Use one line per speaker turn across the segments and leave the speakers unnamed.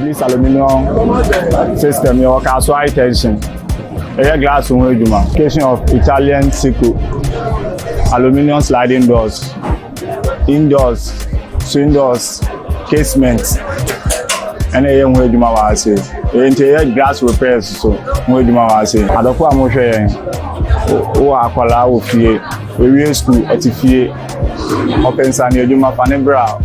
Bliss Aluminium System, your caso high tension. Air glass application of Italian Sico, aluminium sliding doors, indoors, swing doors, casements, and a young way you might say. Interior glass repairs, so we do my say. I don't want to share. Oh, I call out fear. We school at fear. Open Sunday, you my panel brow.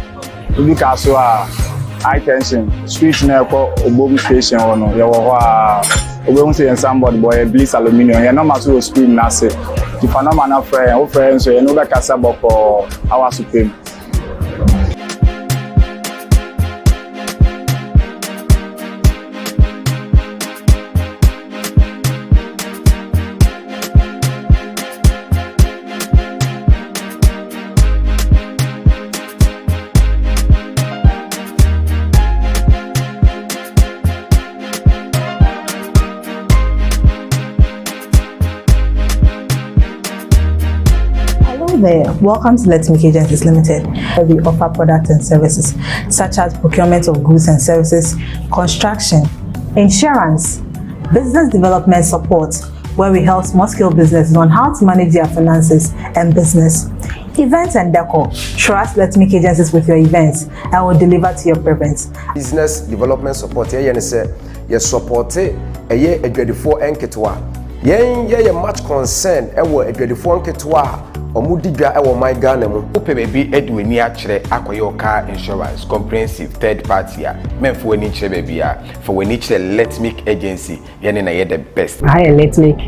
We look at so high tension, street near Obomu station or no. You are Obomu say somebody boy, Bliss Aluminium. You're not much to scream, Nase. If I'm not my friend, or friends, so you know that Casaba for our supreme.
There. Welcome to Let's Make Agencies Limited, where we offer products and services such as procurement of goods and services, construction, insurance, business development support, where we help small-scale businesses on how to manage their finances and business, events and decor. Trust Let's Make Agencies with your events and will deliver to your preference.
Business development support, you support a year a 24 enketwa. Ye much concern ewo a 24 enketwa. Omudiga ewo my Ghana mu ope baby edweni akire akoyo car insurance comprehensive third party a memfo wani kire baby a for wani kire Let's Make Agency yene na ye the best.
I Let's Make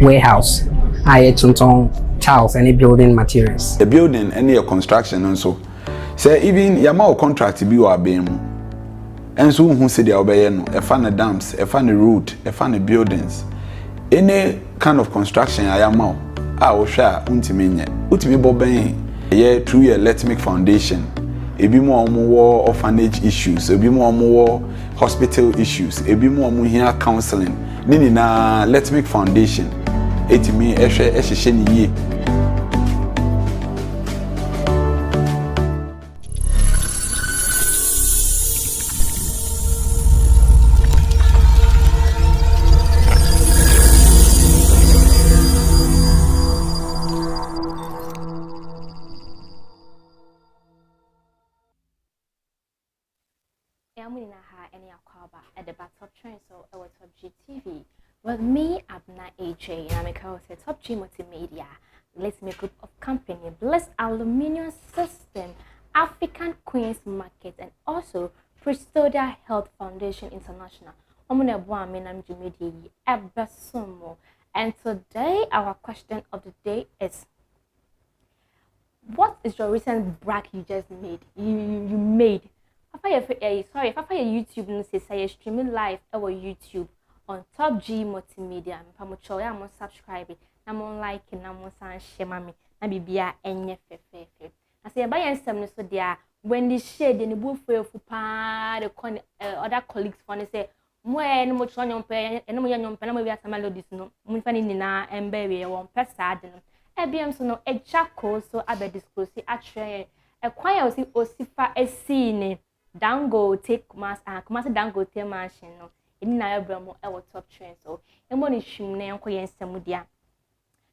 warehouse. I tonton tiles any building materials.
The building any construction also. Say even yama contract bi wa ben mu. Enso hu se dia obeye no e fa na dams, e fa na road, e fa na buildings. Any kind of construction ayama Osha untimenye utimi boben ye through your Let's Make Foundation ebi mo omo orphanage issues ebi mo omo hospital issues ebi mo omo here counseling nini na Let's Make Foundation etimi ehwehye ni ye.
At the back top trend, so our Top G TV. With me, Abna AJ, and I'm a co-host Top G Multimedia. Let's Make Group of Company, Bliss Aluminium System, African Queens Market, and also Prestodia Health Foundation International. And today, our question of the day is: what is your recent brag you just made? You made. Sorry, if I find YouTube no say streaming live our YouTube on Top G Multimedia. I'm subscribe, I'm like, I'm share me, na bibia enye fefefe. I say buy and some so there when the shade in the booth for pa the other colleagues for say when mo try nyom pe eno mo nyom pe na mo wi asama lodis no mo fa ni na embe we won pesa de no ebiem so no ejako so abe disclose atre ekwan ya osifa esini Dangote Kumasi Dangote mansion no eni na ebramo e top trend so emo ni hwimne enko yensemu dia.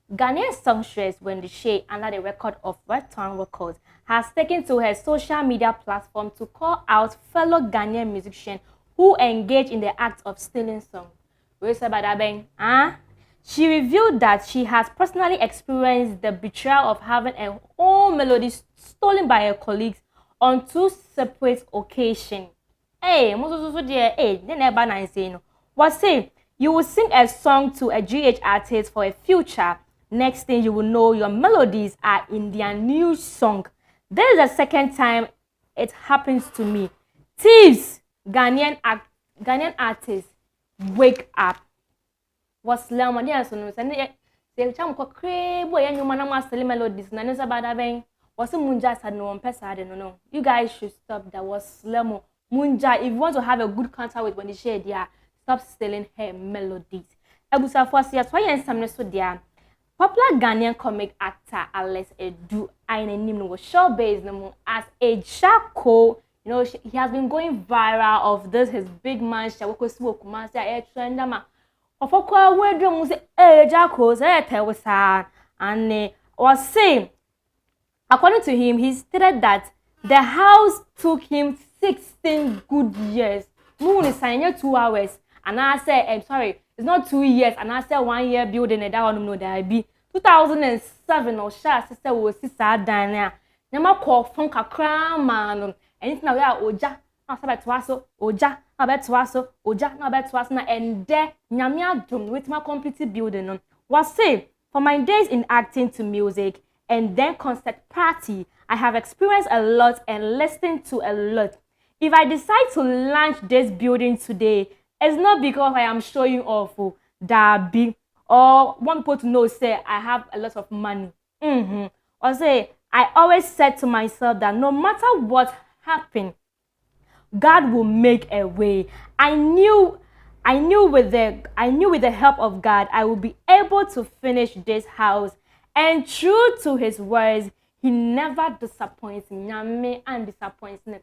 Ghanaian songstress Wendy Shay, under the record of Red Town Records, has taken to her social media platform to call out fellow Ghanaian musicians who engage in the act of stealing songs. She revealed that she has personally experienced the betrayal of having a whole melody stolen by her colleagues on 2 separate occasions. Hey, what say? You will sing a song to a GH artist for a future. Next thing you will know, your melodies are in their new song. This is the second time it happens to me. Thieves, Ghanaian artists, wake up. What's Lemon? Yes, no, say, Cham Crab, boy, and you man, melodies, and it's about a bang. Was Munja had no one person, I don't know. You guys should stop. That was Lemo. Munja, if you want to have a good contact with Wendy Shay, stop stealing her melodies. Ebusa for see why and some so there. Popular Ghanaian comic actor Alex Edu, I name was showbiz as a Jaco, You know, he has been going viral of this his big mansion. We could smoke man say trend ma. Of course, we do say Jacko say tell us and was saying, according to him, he stated that the house took him 16 good years. Moon is saying 2 hours, and I say, I'm sorry, it's not 2 years, and I say 1 year building it. That one no there be 2007 or sha sister was sister Dana. Nyama call phone kakra man. Anything now we are oja. Na sabe toaso oja. Na be toaso oja. Na be toaso na ende nyame adom with my complete building on. Was say for my days in acting to music and then concert party, I have experienced a lot and listened to a lot. If I decide to launch this building today, it's not because I am showing off that big or want people to know say I have a lot of money. Or say I always said to myself that no matter what happens, God will make a way. I knew with the help of God I will be able to finish this house. And true to his words, he never disappoints me and disappoints me.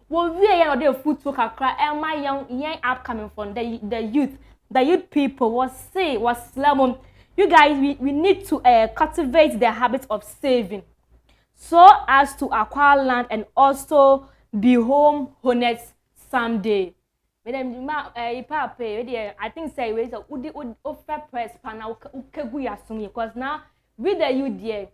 Well, we are the food to cry. And my young upcoming from the youth people was slam. You guys, we need to cultivate the habit of saving, so as to acquire land and also be home honest someday. I think say we offer press panel because now with the youth there,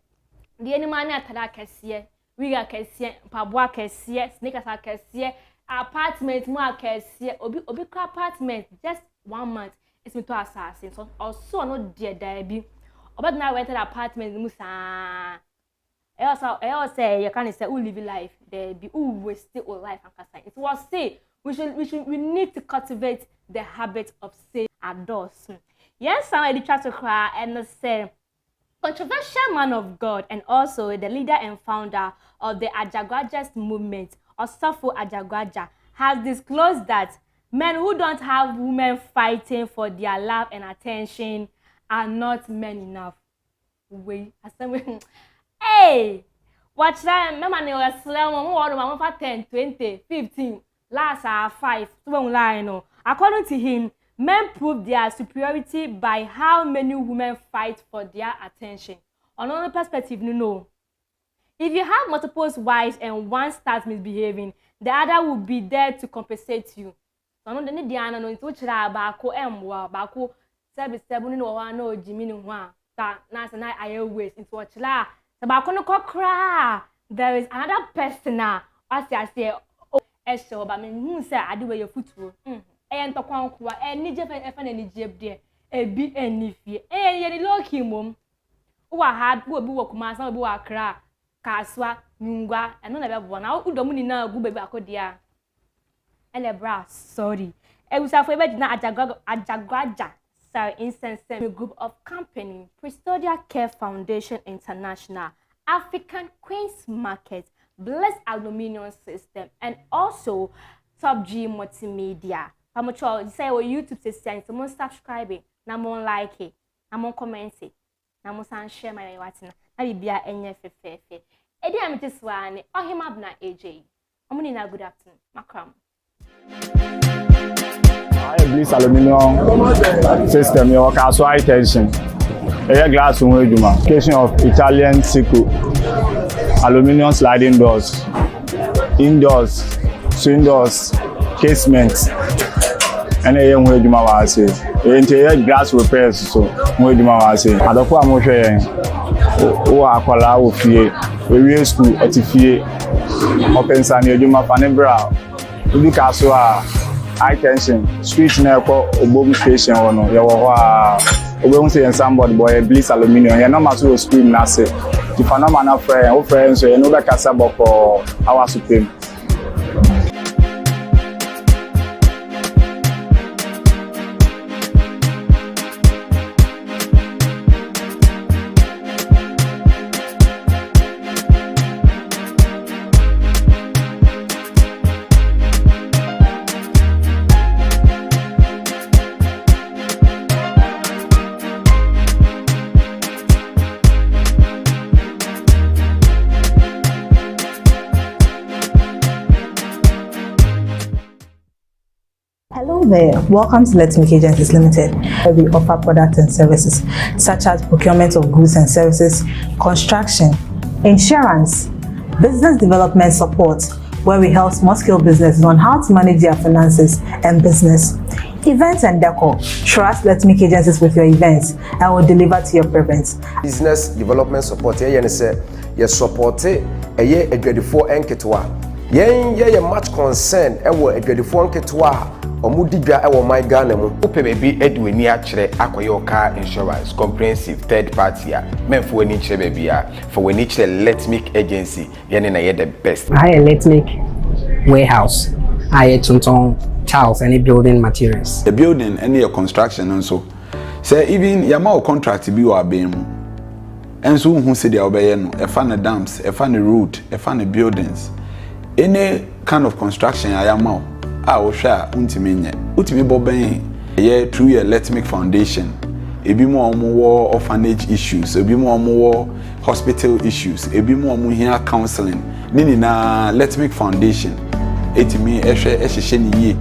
the animal atada kesiye, we got kesiye, pabwa kesiye, sneakers are kesiye, apartment more kesiye, obi apartment just 1 month. It's me to assassin. So also no dear debut. But now rented apartment musa. I also say you can't say who live life there be who waste your life and kasa. It was say we need to cultivate the habit of saying adults. Yes, I'm try to cry and say controversial man of God and also the leader and founder of the Ajagwajas movement, Osofo Ajagwaja, has disclosed that men who don't have women fighting for their love and attention are not men enough. Hey, watch that. Remember, they were slam for 10, 20, 15, last 5. According to him, men prove their superiority by how many women fight for their attention. On another perspective, no. If you have multiple wives and one starts misbehaving, the other will be there to compensate you. So no the Diana no into chira baako emwa baako 77 no wa na ojimi ni ho a ta na se na aye waste into chira se baako no kokra there is another person na ase ehye ba me hu se ade we yefutuo eye ntokwan kwa eni je efa na ni je de ebi enifie ye ni loki mom wa ha wo bi wo kuma san obi wa kra kaswa nyungwa eno na be bo na udom ni na agu bebi akodia Elebra, sorry. Ajagwaja, sir, incense group of company, Prestodia Care Foundation International, African Queen's Market, Blessed Aluminium System, and also Top G Multimedia. I'm sure say on YouTube say someone subscribing, namon like it, namon comment it, namon share my watina. Na bibia enye fefefe. Edi amitiswane, ohimabna AJ. Omuni na good afternoon. Makram.
Bliss aluminium system, your castle high tension. Air glass application of Italian Sico, aluminium sliding doors, indoors, swing doors, casements, and a young Juma was interior glass repairs. So, Juma was it. At the form of who are Kuala Fie, we school at Fie, Open San Juma Panebra. Ubi kaswa high tension street na ko Obom station wono ye wo ho obehun say somebody boy Bliss aluminium ye no maso stream na se the phenomenon friend so ye no be kasa boko our supreme.
Hello there, welcome to Let's Make Agencies Limited, where we offer products and services such as procurement of goods and services, construction, insurance, business development support, where we help small-scale businesses on how to manage their finances and business, events and decor. Trust Let's Make Agencies with your events and will deliver to your preference.
Business development support yɛn sɛ yɛ support ɛyɛ adwadifo enketewa yɛn yɛ much concern ɛwɔ adwadifo enketewa ɔmo di dwa ɛwɔ my Ghana mu
wopɛ baabi adi w'ani akyerɛ akɔyɛ car insurance comprehensive third party a mɛmfo w'ani kyerɛ baabi a for w'ani kyerɛ Let's Make Agency yɛne na yɛ the best.
I Let's Make warehouse. I tontɔn tiles and building materials.
The building and your construction and so. Say even yama contract bi wɔ abɛn mu. Enso hu se dia obeye no, ɛfa ne dams, ɛfa ne road, ɛfa ne buildings. Any kind of construction ayama a wo hwɛ a untimi nye. Utimi bɔbɛn ye through your Let's Make Foundation. Ebi mo omo orphanage issues, ebi mo omo hospital issues, ebi mo omo here counseling. Nini na Let's Make Foundation. Etimi ehwɛ ehyehyɛ ne yie.